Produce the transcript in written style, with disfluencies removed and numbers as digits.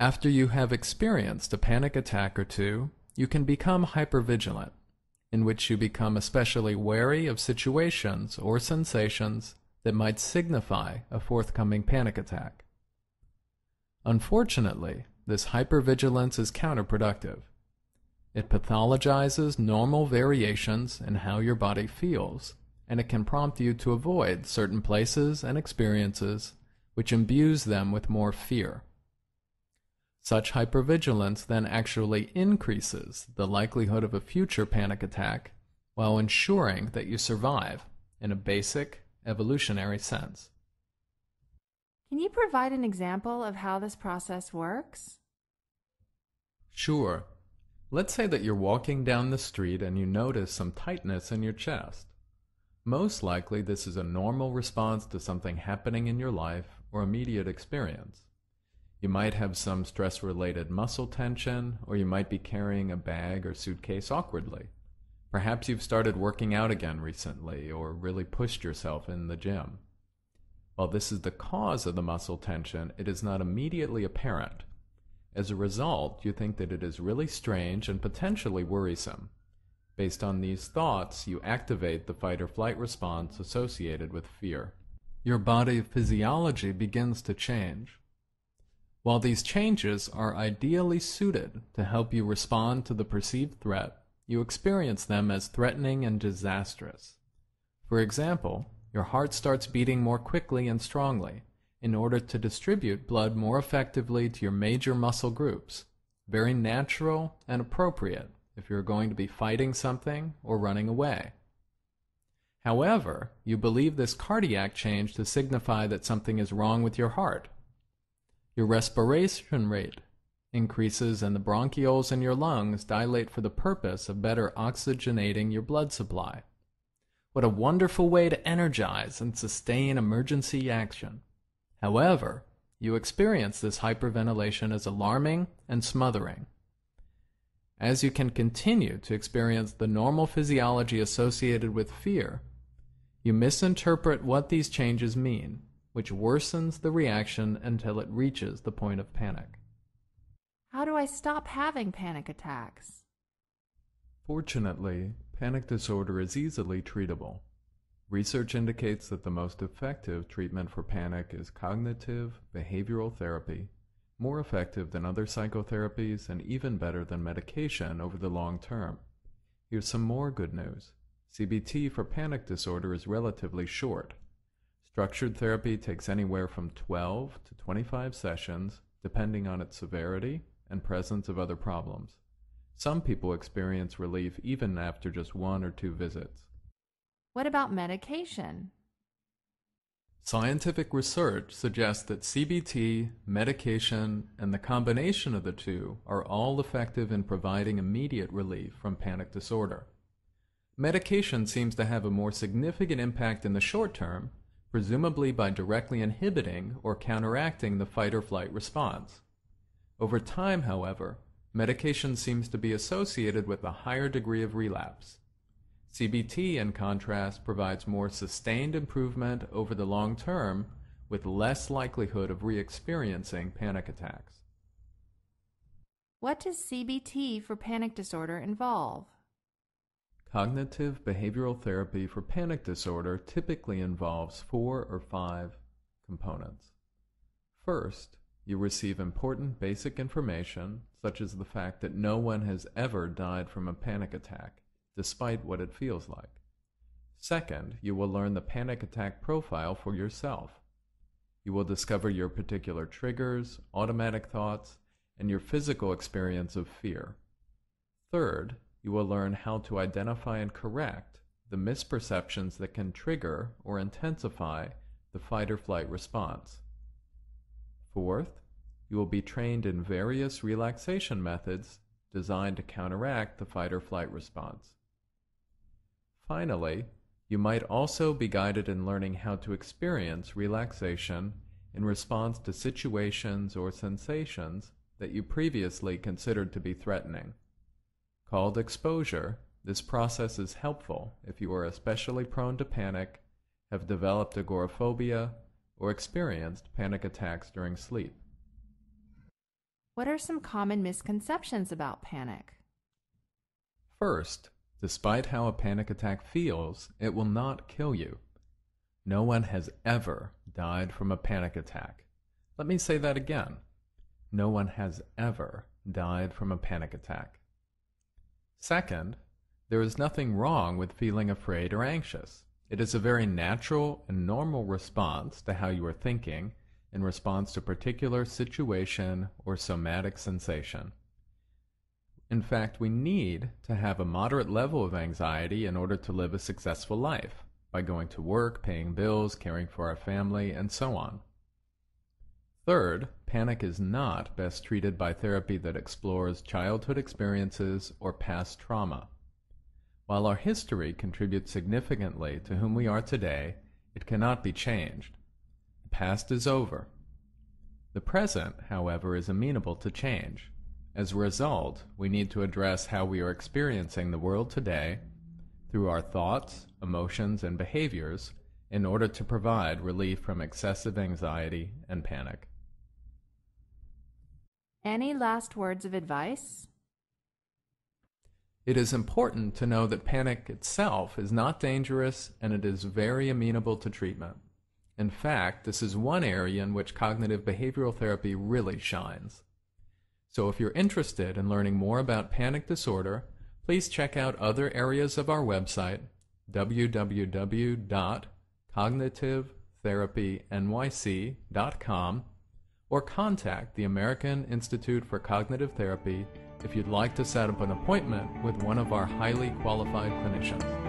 After you have experienced a panic attack or two, you can become hypervigilant, in which you become especially wary of situations or sensations that might signify a forthcoming panic attack. Unfortunately, this hypervigilance is counterproductive. It pathologizes normal variations in how your body feels, and it can prompt you to avoid certain places and experiences, which imbues them with more fear. Such hypervigilance then actually increases the likelihood of a future panic attack while ensuring that you survive in a basic evolutionary sense. Can you provide an example of how this process works? Sure. Let's say that you're walking down the street and you notice some tightness in your chest. Most likely this is a normal response to something happening in your life or immediate experience. You might have some stress-related muscle tension, or you might be carrying a bag or suitcase awkwardly. Perhaps you've started working out again recently or really pushed yourself in the gym. While this is the cause of the muscle tension, it is not immediately apparent. As a result, you think that it is really strange and potentially worrisome. Based on these thoughts, you activate the fight-or-flight response associated with fear. Your body physiology begins to change. While these changes are ideally suited to help you respond to the perceived threat, you experience them as threatening and disastrous. For example, your heart starts beating more quickly and strongly in order to distribute blood more effectively to your major muscle groups. Very natural and appropriate if you're going to be fighting something or running away. However, you believe this cardiac change to signify that something is wrong with your heart. Your respiration rate increases and the bronchioles in your lungs dilate for the purpose of better oxygenating your blood supply. What a wonderful way to energize and sustain emergency action. However, you experience this hyperventilation as alarming and smothering. As you can continue to experience the normal physiology associated with fear, you misinterpret what these changes mean, which worsens the reaction until it reaches the point of panic. How do I stop having panic attacks? Fortunately, panic disorder is easily treatable. Research indicates that the most effective treatment for panic is cognitive behavioral therapy, more effective than other psychotherapies and even better than medication over the long term. Here's some more good news. CBT for panic disorder is relatively short. Structured therapy takes anywhere from 12 to 25 sessions, depending on its severity and presence of other problems. Some people experience relief even after just 1 or 2 visits. What about medication? Scientific research suggests that CBT, medication, and the combination of the two are all effective in providing immediate relief from panic disorder. Medication seems to have a more significant impact in the short term, presumably by directly inhibiting or counteracting the fight-or-flight response. Over time, however, medication seems to be associated with a higher degree of relapse. CBT, in contrast, provides more sustained improvement over the long term with less likelihood of re-experiencing panic attacks. What does CBT for panic disorder involve? Cognitive behavioral therapy for panic disorder typically involves 4 or 5 components. First, you receive important basic information, such as the fact that no one has ever died from a panic attack, despite what it feels like. Second, you will learn the panic attack profile for yourself. You will discover your particular triggers, automatic thoughts, and your physical experience of fear. Third, you will learn how to identify and correct the misperceptions that can trigger or intensify the fight-or-flight response. Fourth, you will be trained in various relaxation methods designed to counteract the fight-or-flight response. Finally, you might also be guided in learning how to experience relaxation in response to situations or sensations that you previously considered to be threatening. Called exposure, this process is helpful if you are especially prone to panic, have developed agoraphobia, or experienced panic attacks during sleep. What are some common misconceptions about panic? First, despite how a panic attack feels, it will not kill you. No one has ever died from a panic attack. Let me say that again. No one has ever died from a panic attack. Second, there is nothing wrong with feeling afraid or anxious. It is a very natural and normal response to how you are thinking in response to a particular situation or somatic sensation. In fact, we need to have a moderate level of anxiety in order to live a successful life, by going to work, paying bills, caring for our family, and so on. Third, panic is not best treated by therapy that explores childhood experiences or past trauma. While our history contributes significantly to whom we are today, it cannot be changed. The past is over. The present, however, is amenable to change. As a result, we need to address how we are experiencing the world today through our thoughts, emotions, and behaviors in order to provide relief from excessive anxiety and panic. Any last words of advice? It is important to know that panic itself is not dangerous and it is very amenable to treatment. In fact, this is one area in which cognitive behavioral therapy really shines. So if you're interested in learning more about panic disorder, please check out other areas of our website, www.cognitivetherapynyc.com, or contact the American Institute for Cognitive Therapy if you'd like to set up an appointment with one of our highly qualified clinicians.